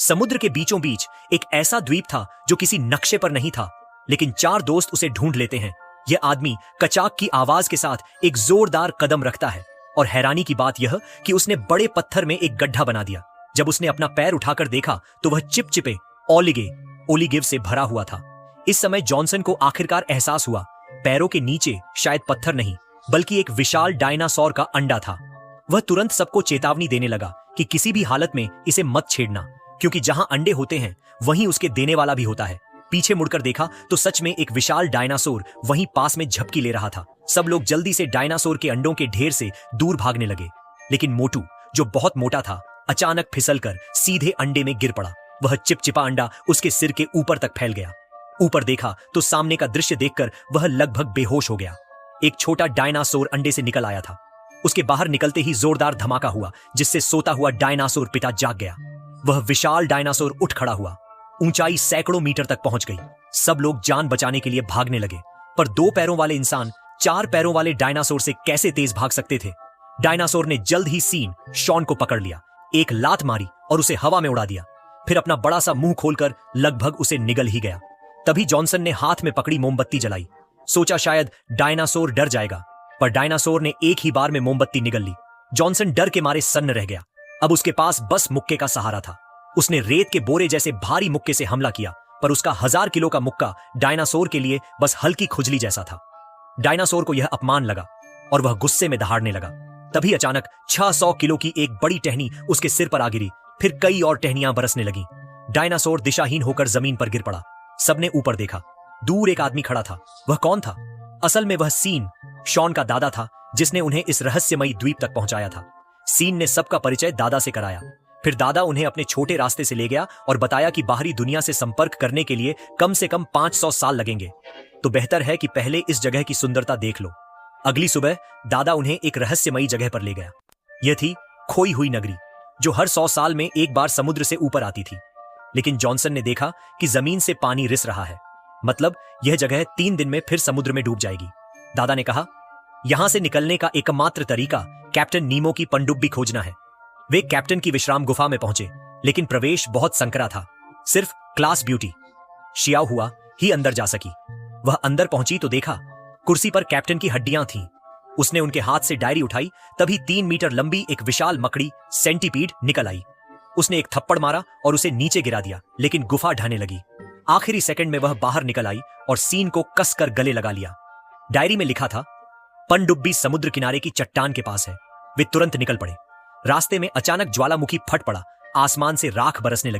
समुद्र के बीचों बीच एक ऐसा द्वीप था जो किसी नक्शे पर नहीं था, लेकिन चार दोस्त उसे ढूंढ लेते हैं। यह आदमी कचाक की आवाज के साथ एक जोरदार कदम रखता है और हैरानी की बात यह कि उसने बड़े पत्थर में एक गड्ढा बना दिया। जब उसने अपना पैर उठाकर देखा तो वह चिपचिपे ओलिगिव से भरा हुआ था। इस समय जॉनसन को आखिरकार एहसास हुआ, पैरों के नीचे शायद पत्थर नहीं बल्कि एक विशाल डायनासोर का अंडा था। वह तुरंत सबको चेतावनी देने लगा कि किसी भी हालत में इसे मत छेड़ना, क्योंकि जहां अंडे होते हैं वहीं उसके देने वाला भी होता है। पीछे मुड़कर देखा तो सच में एक विशाल डायनासोर वहीं पास में झपकी ले रहा था। सब लोग जल्दी से डायनासोर के अंडों के ढेर से दूर भागने लगे, लेकिन मोटू, जो बहुत मोटा था, अचानक फिसलकर सीधे अंडे में गिर पड़ा। वह चिपचिपा अंडा उसके सिर के ऊपर तक फैल गया। ऊपर देखा तो सामने का दृश्य देखकर वह लगभग बेहोश हो गया। एक छोटा डायनासोर अंडे से निकल आया था। उसके बाहर निकलते ही जोरदार धमाका हुआ, जिससे सोता हुआ डायनासोर पिता जाग गया। वह विशाल डायनासोर उठ खड़ा हुआ, ऊंचाई सैकड़ों मीटर तक पहुंच गई। सब लोग जान बचाने के लिए भागने लगे, पर 2 पैरों वाले इंसान 4 पैरों वाले डायनासोर से कैसे तेज भाग सकते थे। डायनासोर ने जल्द ही शॉन को पकड़ लिया, एक लात मारी और उसे हवा में उड़ा दिया। फिर अपना बड़ा सा मुंह खोलकर लगभग उसे निगल ही गया। तभी जॉनसन ने हाथ में पकड़ी मोमबत्ती जलाई। सोचा शायद डायनासोर डर जाएगा, पर डायनासोर ने एक ही बार में मोमबत्ती निगल ली। जॉनसन डर के मारे सन्न रह गया। अब उसके पास बस मुक्के का सहारा था। उसने रेत के बोरे जैसे भारी मुक्के से हमला किया, पर उसका 1000 किलो का मुक्का डायनासोर के लिए बस हल्की खुजली जैसा था। डायनासोर को यह अपमान लगा और वह गुस्से में दहाड़ने लगा। तभी अचानक 600 किलो की एक बड़ी टहनी उसके सिर पर आ गिरी। फिर कई और टहनियां बरसने लगीं। डायनासोर दिशाहीन होकर जमीन पर गिर पड़ा। सबने ऊपर देखा। दूर एक आदमी खड़ा था। वह कौन था? असल में वह शॉन का दादा था, जिसने उन्हें इस रहस्यमयी द्वीप तक पहुंचाया था। सीन ने सबका परिचय दादा से कराया। फिर दादा उन्हें अपने छोटे रास्ते से ले गया और बताया कि बाहरी दुनिया से संपर्क करने के लिए कम से कम 500 साल लगेंगे, तो बेहतर है कि पहले इस जगह की सुंदरता देख लो। अगली सुबह दादा उन्हें एक रहस्यमयी जगह पर ले गया। यह थी खोई हुई नगरी, जो हर 100 साल में एक बार समुद्र से ऊपर आती थी। लेकिन जॉनसन ने देखा कि जमीन से पानी रिस रहा है, मतलब यह जगह 3 दिन में फिर समुद्र में डूब जाएगी। दादा ने कहा, यहां से निकलने का एकमात्र तरीका कैप्टन नीमो की पनडुब्बी खोजना है। वे कैप्टन की विश्राम गुफा में पहुंचे, लेकिन प्रवेश बहुत संकरा था। सिर्फ क्लास ब्यूटी शियाओ हुआ ही अंदर जा सकी। वह अंदर पहुंची तो देखा कुर्सी पर कैप्टन की हड्डियां थीं। उसने उनके हाथ से डायरी उठाई, तभी 3 मीटर लंबी एक विशाल मकड़ी सेंटीपीड निकल आई। उसने एक थप्पड़ मारा और उसे नीचे गिरा दिया, लेकिन गुफा ढहने लगी। आखिरी सेकंड में वह बाहर निकल आई और सीन को कसकर गले लगा लिया। डायरी में लिखा था, पनडुब्बी समुद्र किनारे की चट्टान के पास है। वे तुरंत निकल पड़े। रास्ते में अचानक ज्वालामुखी फट पड़ा, आसमान से राख बरसने लगी।